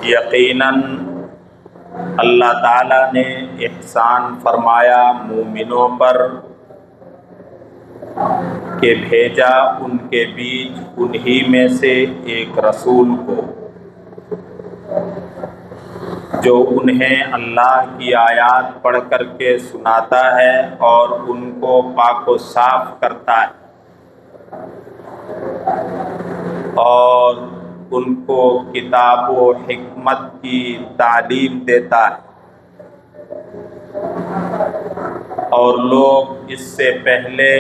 یقیناً اللہ تعالیٰ نے احسان فرمایا مومنوں پر کہ بھیجا ان کے بیچ انہی میں سے ایک رسول کو جو انہیں اللہ کی آیات پڑھ کر کے سناتا ہے اور ان کو پاک و صاف کرتا ہے اور ان کو کتاب و حکمت کی تعلیم دیتا ہے، اور لوگ اس سے پہلے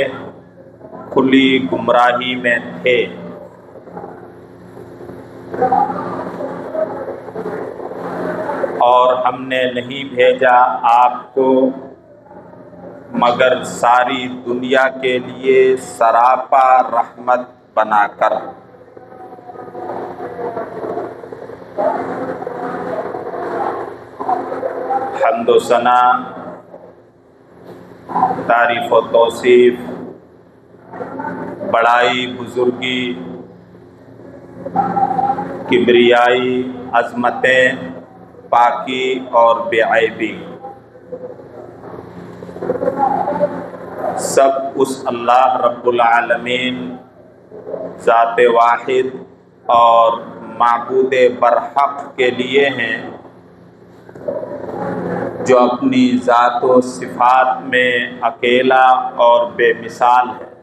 کھلی گمراہی میں تھے۔ اور ہم نے نہیں بھیجا آپ کو مگر ساری دنیا کے لیے سراپا رحمت بنا کر۔ حمد و ثنا، تعریف و توصیف، بڑائی، بزرگی، کبریائی، عظمتیں، پاکی اور بے عیبی سب اس اللہ رب العالمین ذات واحد اور معبود برحق کے لیے ہیں، جو اپنی ذات و صفات میں اکیلا اور بے مثال ہے۔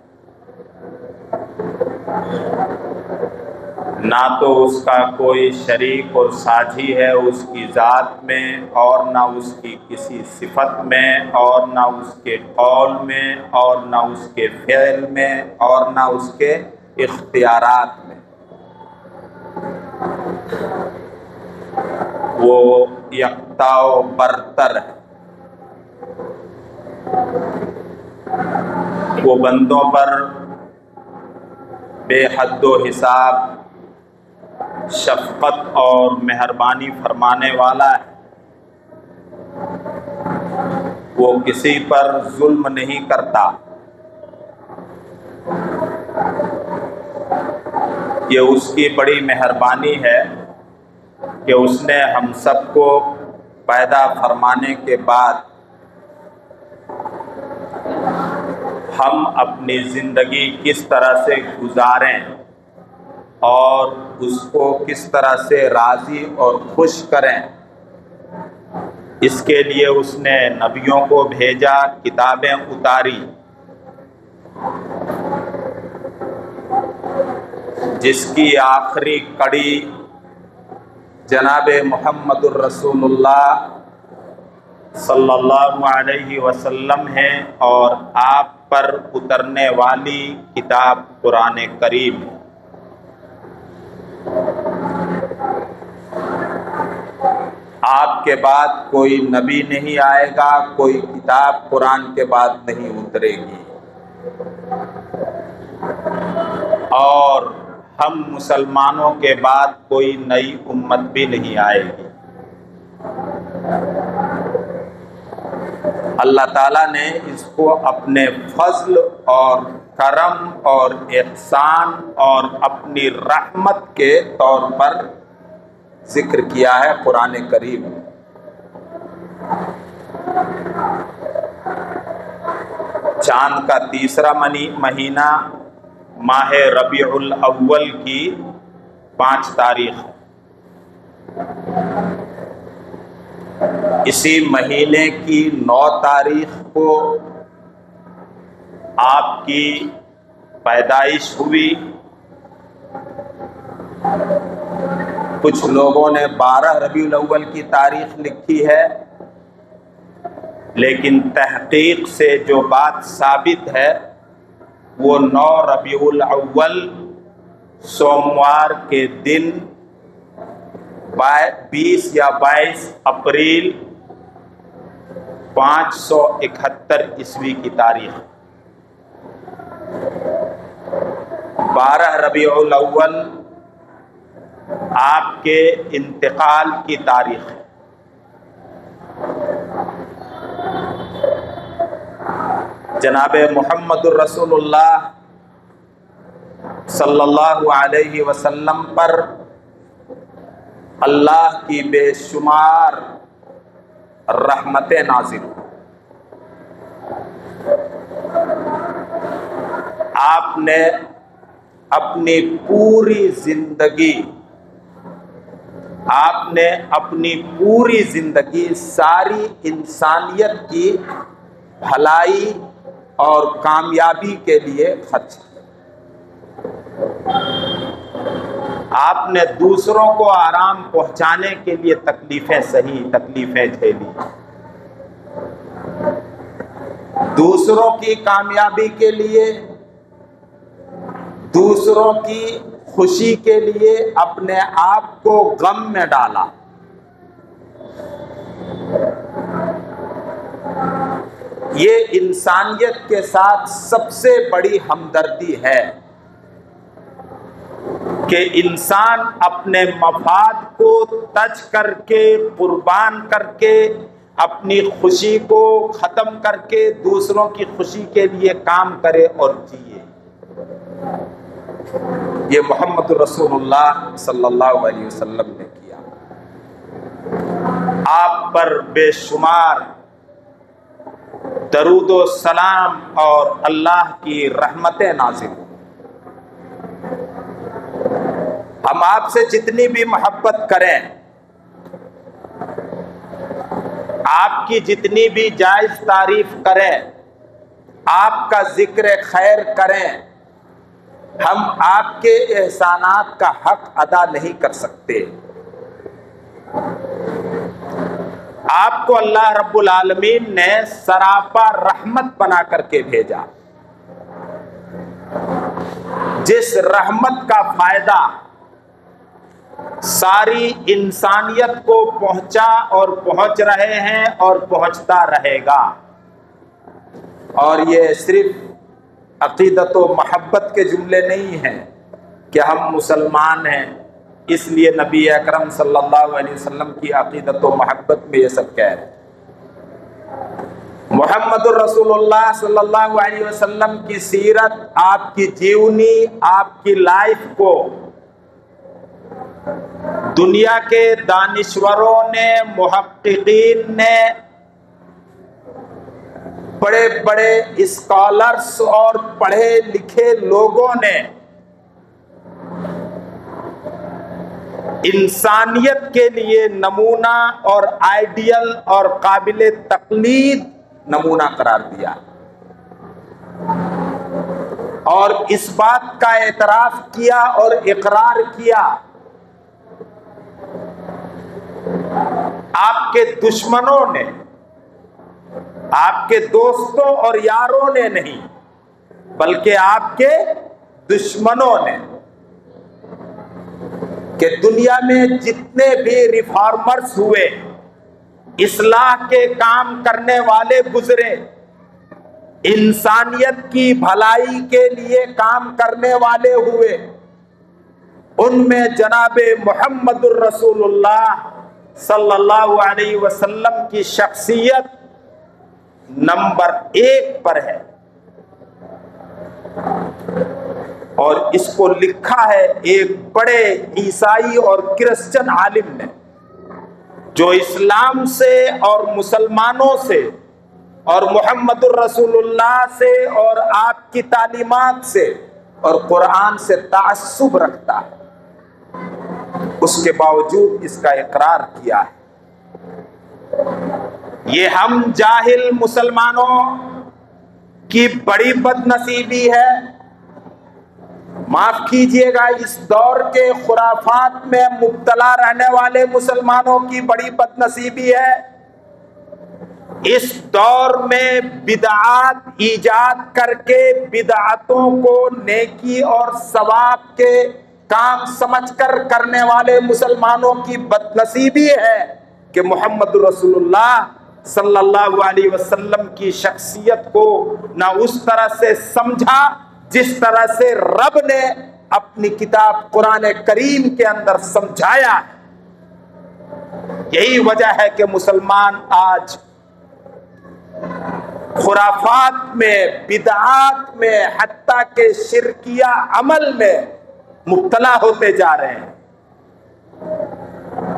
نہ تو اس کا کوئی شریک اور ساجھی ہے اس کی ذات میں، اور نہ اس کی کسی صفت میں، اور نہ اس کے قول میں، اور نہ اس کے فعل میں، اور نہ اس کے اختیارات میں۔ وہ یکتا و برتر ہے۔ وہ بندوں پر بے حد و حساب شفقت اور مہربانی فرمانے والا ہے۔ وہ کسی پر ظلم نہیں کرتا۔ یہ اس کی بڑی مہربانی ہے کہ اس نے ہم سب کو پیدا فرمانے کے بعد ہم اپنی زندگی کس طرح سے گزاریں اور اس کو کس طرح سے راضی اور خوش کریں، اس کے لیے اس نے نبیوں کو بھیجا، کتابیں اتاری، جس کی آخری کڑی جناب محمد الرسول اللہ صلی اللہ علیہ وسلم ہے، اور آپ پر اترنے والی کتاب قرآن کریم ہے۔ آپ کے بعد کوئی نبی نہیں آئے گا، کوئی کتاب قرآن کے بعد نہیں اترے گی، اور ہم مسلمانوں کے بعد کوئی نئی امت بھی نہیں آئے گی۔ اللہ تعالیٰ نے اس کو اپنے فضل اور کرم اور احسان اور اپنی رحمت کے طور پر ذکر کیا ہے قرآن کریم۔ چاند کا تیسرا مہینہ ماہ ربیع الاول کی 5 تاریخ ہے۔ اسی مہینے کی 9 تاریخ کو آپ کی پیدائش ہوئی۔ کچھ لوگوں نے 12 ربیع الاول کی تاریخ لکھی ہے، لیکن تحقیق سے جو بات ثابت ہے وہ 9 ربیع الاول سوموار کے دن 20 یا 22 اپریل 571 عیسوی کی تاریخ۔ 12 ربیع الاول آپ کے انتقال کی تاریخ ہے۔ جناب محمد الرسول اللہ صلی اللہ علیہ وسلم پر اللہ کی بے شمار رحمتیں نازل ہوں۔ آپ نے اپنی پوری زندگی ساری انسانیت کی بھلائی اور کامیابی کے لیے خرچ کی۔ آپ نے دوسروں کو آرام پہنچانے کے لیے تکلیفیں جھیلی، دوسروں کی کامیابی کے لیے، دوسروں کی خوشی کے لیے اپنے آپ کو غم میں ڈالا۔ یہ انسانیت کے ساتھ سب سے بڑی ہمدردی ہے کہ انسان اپنے مفاد کو تج کر کے، قربان کر کے، اپنی خوشی کو ختم کر کے دوسروں کی خوشی کے لیے کام کرے اور جیے۔ یہ محمد رسول اللہ صلی اللہ علیہ وسلم نے کیا۔ آپ پر بے شمار درود و سلام اور اللہ کی رحمتیں نازل ہوں۔ ہم آپ سے جتنی بھی محبت کریں، آپ کی جتنی بھی جائز تعریف کریں، آپ کا ذکر خیر کریں، ہم آپ کے احسانات کا حق ادا نہیں کر سکتے۔ آپ کو اللہ رب العالمین نے سراپا رحمت بنا کر کے بھیجا، جس رحمت کا فائدہ ساری انسانیت کو پہنچا اور پہنچ رہے ہیں اور پہنچتا رہے گا۔ اور یہ صرف عقیدت و محبت کے جملے نہیں ہیں کہ ہم مسلمان ہیں اس لیے نبی اکرم صلی اللہ علیہ وسلم کی عقیدت و محبت میں یہ سب کہہ رہے ہیں۔ محمد الرسول اللہ صلی اللہ علیہ وسلم کی سیرت، آپ کی جیونی، آپ کی لائف کو دنیا کے دانشوروں نے، محققین نے، بڑے بڑے اسکالرز اور پڑھے لکھے لوگوں نے انسانیت کے لیے نمونہ اور آئیڈیل اور قابل تقلید نمونہ قرار دیا، اور اس بات کا اعتراف کیا اور اقرار کیا آپ کے دشمنوں نے، آپ کے دوستوں اور یاروں نے نہیں، بلکہ آپ کے دشمنوں نے، کہ دنیا میں جتنے بھی ریفارمرز ہوئے، اصلاح کے کام کرنے والے گزرے، انسانیت کی بھلائی کے لیے کام کرنے والے ہوئے، ان میں جناب محمد الرسول اللہ صلی اللہ علیہ وسلم کی شخصیت نمبر 1 پر ہے۔ اور اس کو لکھا ہے ایک بڑے عیسائی اور کرسچن عالم نے، جو اسلام سے اور مسلمانوں سے اور محمد الرسول اللہ سے اور آپ کی تعلیمات سے اور قرآن سے تعصب رکھتا ہے، اس کے باوجود اس کا اقرار کیا ہے۔ یہ ہم جاہل مسلمانوں کی بڑی بد نصیبی ہے، معاف کیجئے گا، اس دور کے خرافات میں مبتلا رہنے والے مسلمانوں کی بڑی بد نصیبی ہے۔ اس دور میں بدعات ایجاد کر کے بدعتوں کو نیکی اور ثواب کے کام سمجھ کر کرنے والے مسلمانوں کی بد نصیبی ہے کہ محمد رسول اللہ صلی اللہ علیہ وسلم کی شخصیت کو نہ اس طرح سے سمجھا جس طرح سے رب نے اپنی کتاب قرآن کریم کے اندر سمجھایا ہے۔ یہی وجہ ہے کہ مسلمان آج خرافات میں، بدعات میں، حتیٰ کہ شرکیہ عمل میں مبتلا ہوتے جا رہے ہیں۔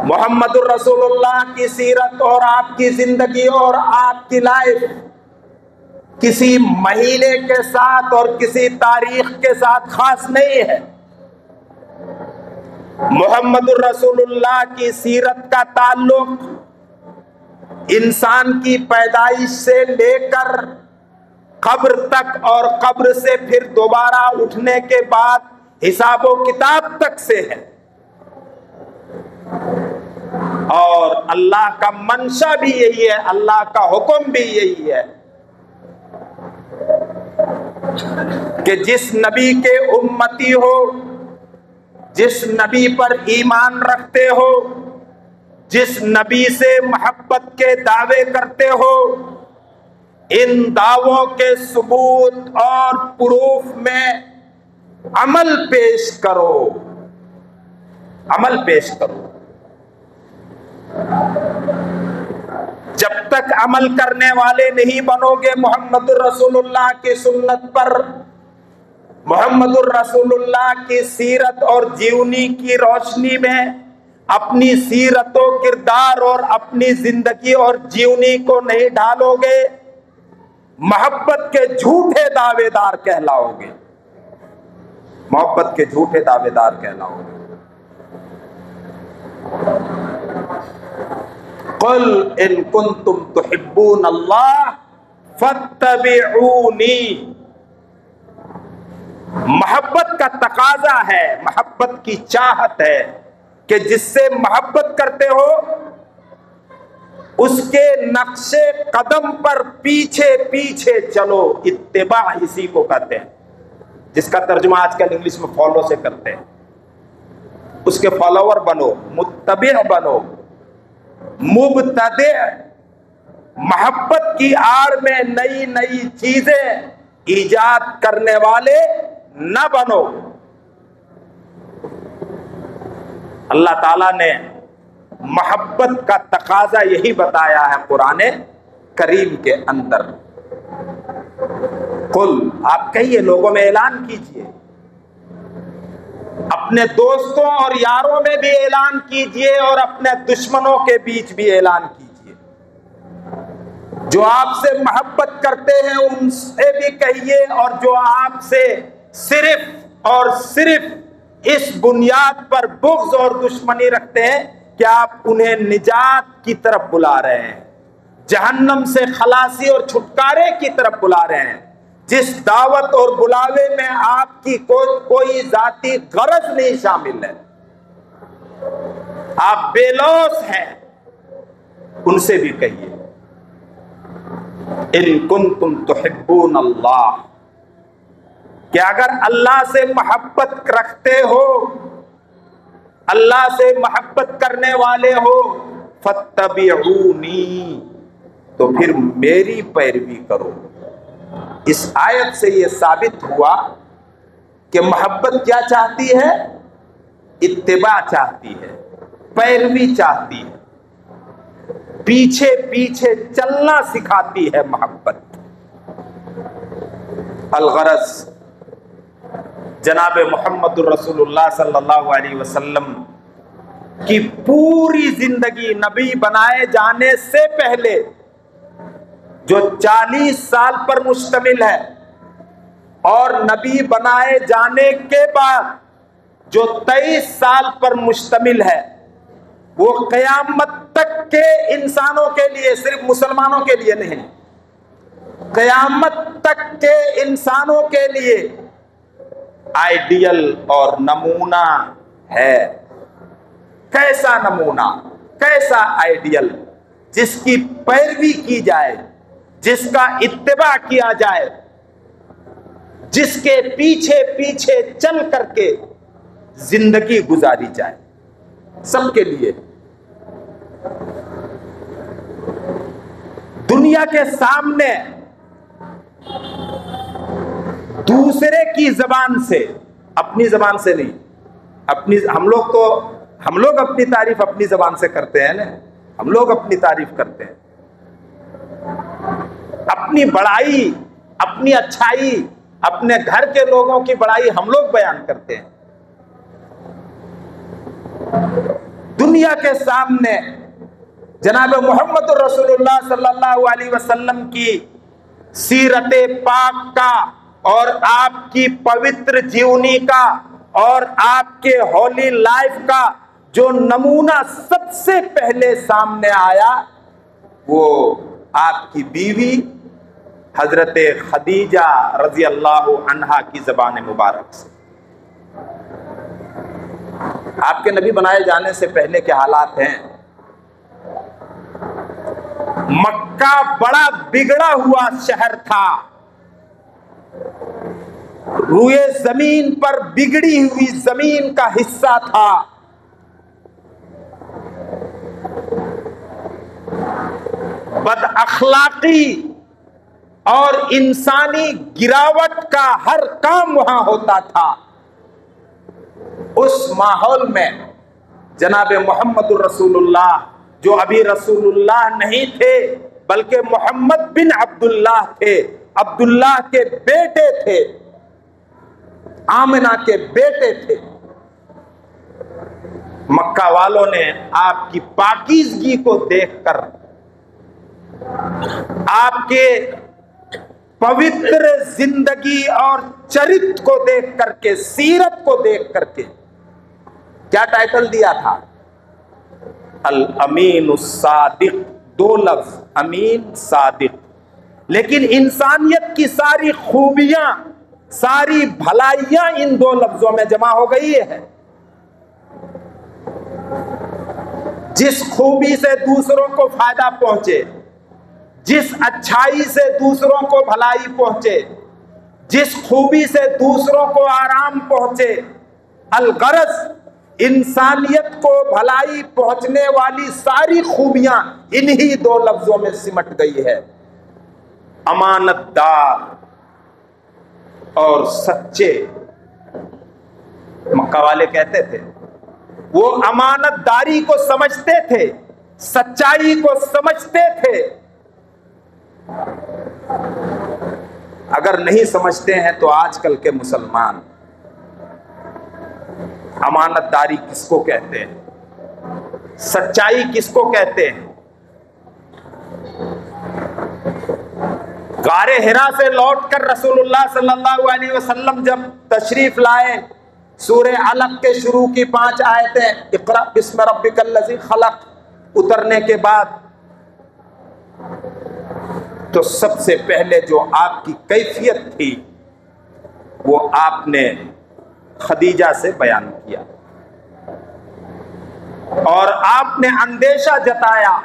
محمد الرسول اللہ کی سیرت اور آپ کی زندگی اور آپ کی لائف کسی مہینے کے ساتھ اور کسی تاریخ کے ساتھ خاص نہیں ہے. محمد الرسول اللہ کی سیرت کا تعلق انسان کی پیدائش سے لے کر قبر تک اور قبر سے پھر دوبارہ اٹھنے کے بعد حساب و کتاب تک سے ہے. اور اللہ کا منشا بھی یہی ہے, اللہ کا حکم بھی یہی ہے کہ جس نبی کے امتی ہو, جس نبی پر ایمان رکھتے ہو, جس نبی سے محبت کے دعوے کرتے ہو, ان دعووں کے ثبوت اور پروف میں عمل پیش کرو, عمل پیش کرو. جب تک عمل کرنے والے نہیں بنو گے محمد الرسول اللہ کی سنت پر, محمد الرسول اللہ کی سیرت اور جیونی کی روشنی میں اپنی سیرت و کردار اور اپنی زندگی اور جیونی کو نہیں ڈھالو گے, محبت کے جھوٹے دعوے دار کہلاؤ گے, محبت کے جھوٹے دعوے دار کہلاؤ گے. قل ان کنتم تحبون اللہ فاتبعونی. محبت کا تقاضا ہے, محبت کی چاہت ہے کہ جس سے محبت کرتے ہو اس کے نقش قدم پر پیچھے پیچھے چلو. اتباع اسی کو کہتے ہیں, جس کا ترجمہ آج کل انگلش میں فالو سے کرتے ہیں. اس کے فالوور بنو, متبع بنو. مبتدع محبت کی آڑ میں نئی نئی چیزیں ایجاد کرنے والے نہ بنو. اللہ تعالیٰ نے محبت کا تقاضا یہی بتایا ہے قرآن کریم کے اندر. قل, آپ کہیے, لوگوں میں اعلان کیجئے, اپنے دوستوں اور یاروں میں بھی اعلان کیجئے اور اپنے دشمنوں کے بیچ بھی اعلان کیجئے. جو آپ سے محبت کرتے ہیں ان سے بھی کہیے, اور جو آپ سے صرف اور صرف اس بنیاد پر بغض اور دشمنی رکھتے ہیں کہ آپ انہیں نجات کی طرف بلا رہے ہیں, جہنم سے خلاصی اور چھٹکارے کی طرف بلا رہے ہیں, جس دعوت اور بلاوے میں آپ کی کوئی ذاتی غرض نہیں شامل ہے, آپ بے لوث ہیں, ان سے بھی کہیے ان کنتم تحبون اللہ, کہ اگر اللہ سے محبت رکھتے ہو, اللہ سے محبت کرنے والے ہو, فاتبعونی, تو پھر میری پیروی کرو. اس آیت سے یہ ثابت ہوا کہ محبت کیا چاہتی ہے؟ اتباع چاہتی ہے, پیروی چاہتی ہے, پیچھے پیچھے چلنا سکھاتی ہے محبت. الغرض جناب محمد الرسول اللہ صلی اللہ علیہ وسلم کی پوری زندگی نبی بنائے جانے سے پہلے جو 40 سال پر مشتمل ہے, اور نبی بنائے جانے کے بعد جو 23 سال پر مشتمل ہے, وہ قیامت تک کے انسانوں کے لیے, صرف مسلمانوں کے لیے نہیں, قیامت تک کے انسانوں کے لیے آئیڈیل اور نمونہ ہے. کیسا نمونہ, کیسا آئیڈیل, جس کی پیروی کی جائے, جس کا اتباع کیا جائے, جس کے پیچھے پیچھے چل کر کے زندگی گزاری جائے سب کے لیے. دنیا کے سامنے دوسرے کی زبان سے, اپنی زبان سے نہیں, ہم لوگ اپنی تعریف اپنی زبان سے کرتے ہیں نا, ہم لوگ اپنی تعریف کرتے ہیں, اپنی بڑائی, اپنی اچھائی, اپنے گھر کے لوگوں کی بڑائی ہم لوگ بیان کرتے ہیں. دنیا کے سامنے جناب محمد رسول اللہ صلی اللہ علیہ وسلم کی سیرت پاک کا اور آپ کی پوتر جیونی کا اور آپ کے ہولی لائف کا جو نمونہ سب سے پہلے سامنے آیا وہ آپ کی بیوی حضرت خدیجہ رضی اللہ عنہا کی زبان مبارک سے۔ آپ کے نبی بنائے جانے سے پہلے کے حالات ہیں، مکہ بڑا بگڑا ہوا شہر تھا، روئے زمین پر بگڑی ہوئی زمین کا حصہ تھا، بد اخلاقی اور انسانی گراوٹ کا ہر کام وہاں ہوتا تھا۔ اس ماحول میں جناب محمد الرسول اللہ جو ابھی رسول اللہ نہیں تھے بلکہ محمد بن عبداللہ تھے، عبداللہ کے بیٹے تھے، آمنہ کے بیٹے تھے، مکہ والوں نے آپ کی پاکیزگی کو دیکھ کر، آپ کے پوتر زندگی اور چرت کو دیکھ کر کے، سیرت کو دیکھ کر کے کیا ٹائٹل دیا تھا؟ الامین الصادق، دو لفظ امین صادق، لیکن انسانیت کی ساری خوبیاں، ساری بھلائیاں ان دو لفظوں میں جمع ہو گئی ہے۔ جس خوبی سے دوسروں کو فائدہ پہنچے، جس اچھائی سے دوسروں کو بھلائی پہنچے، جس خوبی سے دوسروں کو آرام پہنچے، الغرض انسانیت کو بھلائی پہنچنے والی ساری خوبیاں انہی دو لفظوں میں سمٹ گئی ہے، امانت دار اور سچے۔ مکہ والے کہتے تھے وہ امانت داری کو سمجھتے تھے، سچائی کو سمجھتے تھے۔ اگر نہیں سمجھتے ہیں تو آج کل کے مسلمان امانت داری کس کو کہتے ہیں، سچائی کس کو کہتے ہیں؟ غار حرا سے لوٹ کر رسول اللہ صلی اللہ علیہ وسلم جب تشریف لائے، سورہ علق کے شروع کی 5 آیتیں اقرأ بسم ربک الذی خلق اترنے کے بعد تو سب سے پہلے جو آپ کی کیفیت تھی وہ آپ نے خدیجہ سے بیان کیا، اور آپ نے اندیشہ جتایا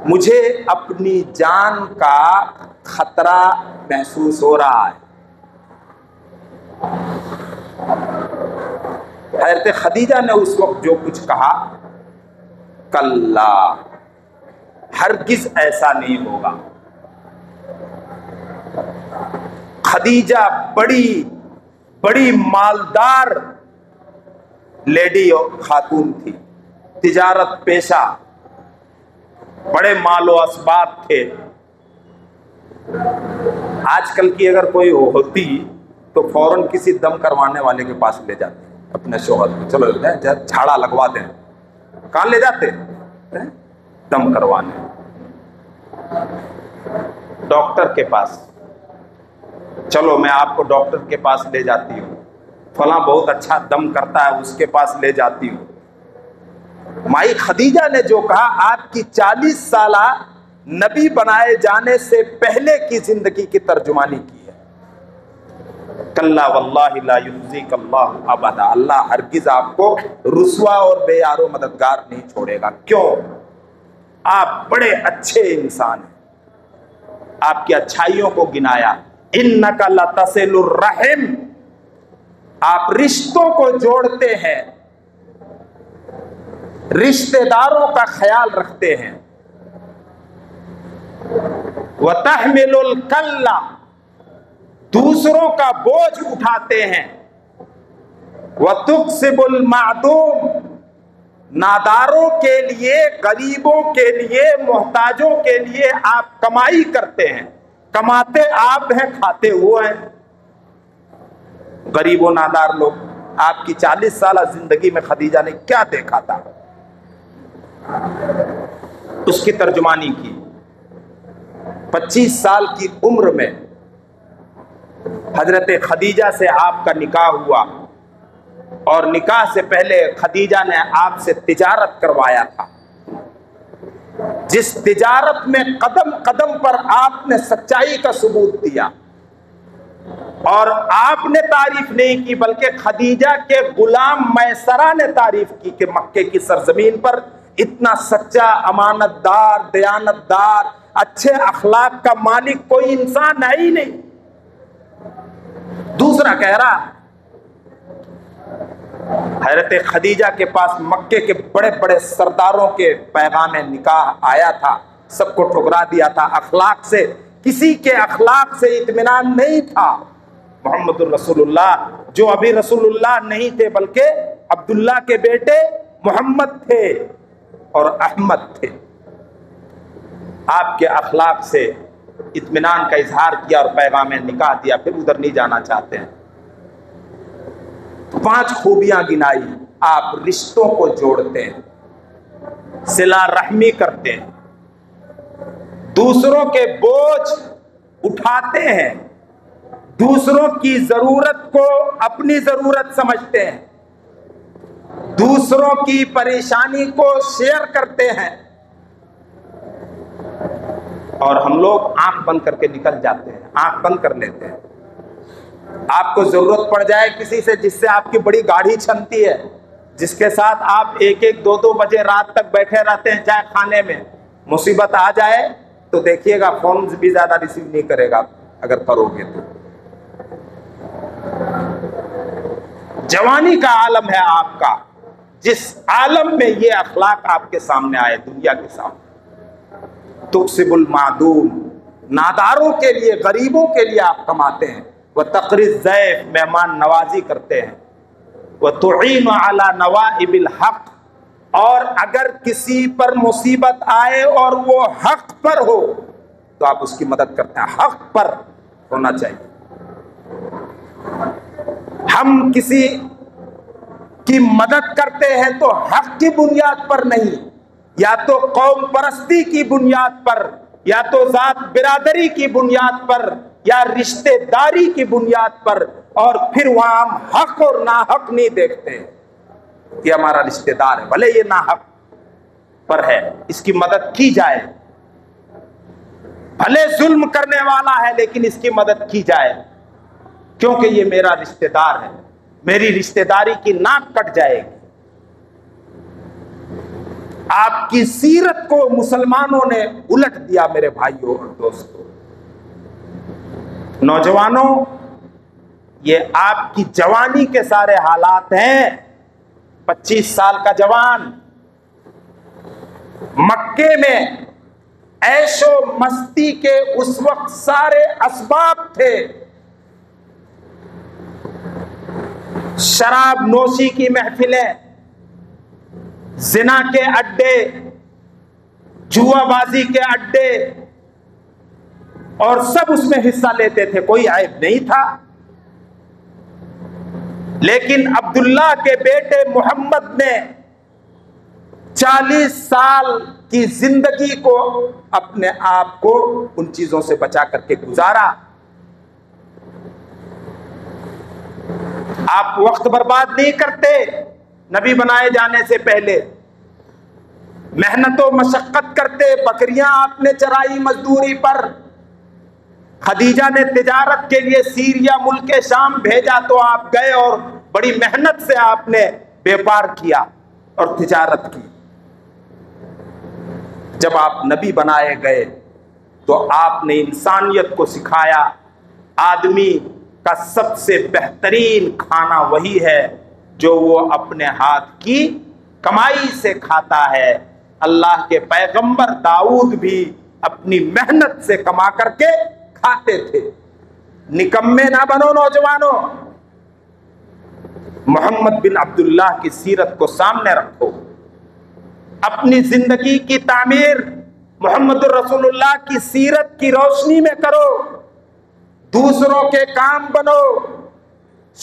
مجھے اپنی جان کا خطرہ محسوس ہو رہا ہے۔ حضرت خدیجہ نے اس وقت جو کچھ کہا، کلا ہرگز ایسا نہیں ہوگا۔ خدیجہ بڑی مالدار لیڈی اور خاتون تھی، تجارت پیشہ، بڑے مال و اسباب تھے۔ آج کل کی اگر کوئی ہوتی تو فوراً کسی دم کروانے والے کے پاس لے جاتے اپنے شوہر کو، چلو جھاڑا لگوا دیں، کہاں لے جاتے؟ دم کروانے، ڈاکٹر کے پاس، چلو میں آپ کو ڈاکٹر کے پاس لے جاتی ہوں، فلاں بہت اچھا دم کرتا ہے اس کے پاس لے جاتی ہوں۔ مائی خدیجہ نے جو کہا آپ کی 40 سالہ نبی بنائے جانے سے پہلے کی زندگی کی ترجمانی کی ہے۔ کلا واللہ لا یخزیک اللہ ابدا، اللہ ہرگز آپ کو رسوا اور بے یار و مددگار نہیں چھوڑے گا۔ کیوں؟ آپ بڑے اچھے انسان ہیں، آپ کی اچھائیوں کو گنایا، انک لتصل الرحم، آپ رشتوں کو جوڑتے ہیں، رشتہ داروں کا خیال رکھتے ہیں، وتحمل الکل، دوسروں کا بوجھ اٹھاتے ہیں، وتکسب المعدوم، ناداروں کے لیے، غریبوں کے لیے، محتاجوں کے لیے آپ کمائی کرتے ہیں، کماتے آپ ہیں، کھاتے وہ ہیں۔ غریب و نادار لوگ آپ کی 40 سالہ زندگی میں خدیجہ نے کیا دیکھا تھا، اس کی ترجمانی کی۔ 25 سال کی عمر میں حضرت خدیجہ سے آپ کا نکاح ہوا، اور نکاح سے پہلے خدیجہ نے آپ سے تجارت کروایا تھا، جس تجارت میں قدم قدم پر آپ نے سچائی کا ثبوت دیا، اور آپ نے تعریف نہیں کی بلکہ خدیجہ کے غلام میسرہ نے تعریف کی کہ مکے کی سرزمین پر اتنا سچا، امانت دار، دیانت دار، اچھے اخلاق کا مالک کوئی انسان ہے ہی نہیں۔ دوسرا کہہ رہا، حضرت خدیجہ کے پاس مکے کے بڑے بڑے سرداروں کے پیغام نکاح آیا تھا، سب کو ٹھکرا دیا تھا، اخلاق سے کسی کے اخلاق سے اطمینان نہیں تھا۔ محمد الرسول اللہ جو ابھی رسول اللہ نہیں تھے بلکہ عبداللہ کے بیٹے محمد تھے اور احمد تھے، آپ کے اخلاق سے اطمینان کا اظہار کیا اور پیغام نکاح دیا، پھر ادھر نہیں جانا چاہتے ہیں۔ 5 خوبیاں گنائی، آپ رشتوں کو جوڑتے ہیں، صلہ رحمی کرتے ہیں، دوسروں کے بوجھ اٹھاتے ہیں، دوسروں کی ضرورت کو اپنی ضرورت سمجھتے ہیں، دوسروں کی پریشانی کو شیئر کرتے ہیں، اور ہم لوگ آنکھ بند کر کے نکل جاتے ہیں، آنکھ بند کر لیتے ہیں۔ آپ کو ضرورت پڑ جائے کسی سے جس سے آپ کی بڑی گاڑھی چھنتی ہے، جس کے ساتھ آپ 1-1 2-2 بجے رات تک بیٹھے رہتے ہیں چائے خانے میں، مصیبت آ جائے تو دیکھیے گا فون بھی زیادہ ریسیو نہیں کرے گا اگر کرو گے تو۔ جوانی کا عالم ہے آپ کا، جس عالم میں یہ اخلاق آپ کے سامنے آئے، دنیا کے سامنے۔ تکسب المعدوم، ناداروں کے لیے، غریبوں کے لیے آپ کماتے ہیں، وتقری الضیف، مہمان نوازی کرتے ہیں، وتعین علی نوائب الحق، اور اگر کسی پر مصیبت آئے اور وہ حق پر ہو تو آپ اس کی مدد کرتے ہیں، حق پر ہونا چاہیے۔ ہم کسی کی مدد کرتے ہیں تو حق کی بنیاد پر نہیں، یا تو قوم پرستی کی بنیاد پر، یا تو ذات برادری کی بنیاد پر، یا رشتہ داری کی بنیاد پر، اور پھر وہاں ہم حق اور ناحق نہیں دیکھتے کہ ہمارا رشتہ دار ہے، بھلے یہ ناحق پر ہے، اس کی مدد کی جائے، بھلے ظلم کرنے والا ہے لیکن اس کی مدد کی جائے، کیونکہ یہ میرا رشتہ دار ہے، میری رشتہ داری کی ناک کٹ جائے گی۔ آپ کی سیرت کو مسلمانوں نے الٹ دیا میرے بھائیوں اور دوستوں۔ نوجوانوں، یہ آپ کی جوانی کے سارے حالات ہیں۔ 25 سال کا جوان مکے میں عیش و مستی کے اس وقت سارے اسباب تھے، شراب نوشی کی محفلیں، زنا کے اڈے، جوا بازی کے اڈے، اور سب اس میں حصہ لیتے تھے، کوئی عیب نہیں تھا۔ لیکن عبداللہ کے بیٹے محمد نے 40 سال کی زندگی کو اپنے آپ کو ان چیزوں سے بچا کر کے گزارا۔ آپ وقت برباد نہیں کرتے نبی بنائے جانے سے پہلے، محنت و مشقت کرتے، بکریاں آپ نے چرائی مزدوری پر، خدیجہ نے تجارت کے لیے سیریا ملک شام بھیجا تو آپ گئے اور بڑی محنت سے آپ نے بیپار کیا اور تجارت کی۔ جب آپ نبی بنائے گئے تو آپ نے انسانیت کو سکھایا، آدمی کا سب سے بہترین کھانا وہی ہے جو وہ اپنے ہاتھ کی کمائی سے کھاتا ہے۔ اللہ کے پیغمبر داؤد بھی اپنی محنت سے کما کر کے کھاتے تھے۔ نکمے نہ بنو نوجوانوں، محمد بن عبداللہ کی سیرت کو سامنے رکھو، اپنی زندگی کی تعمیر محمد الرسول اللہ کی سیرت کی روشنی میں کرو، دوسروں کے کام بنو،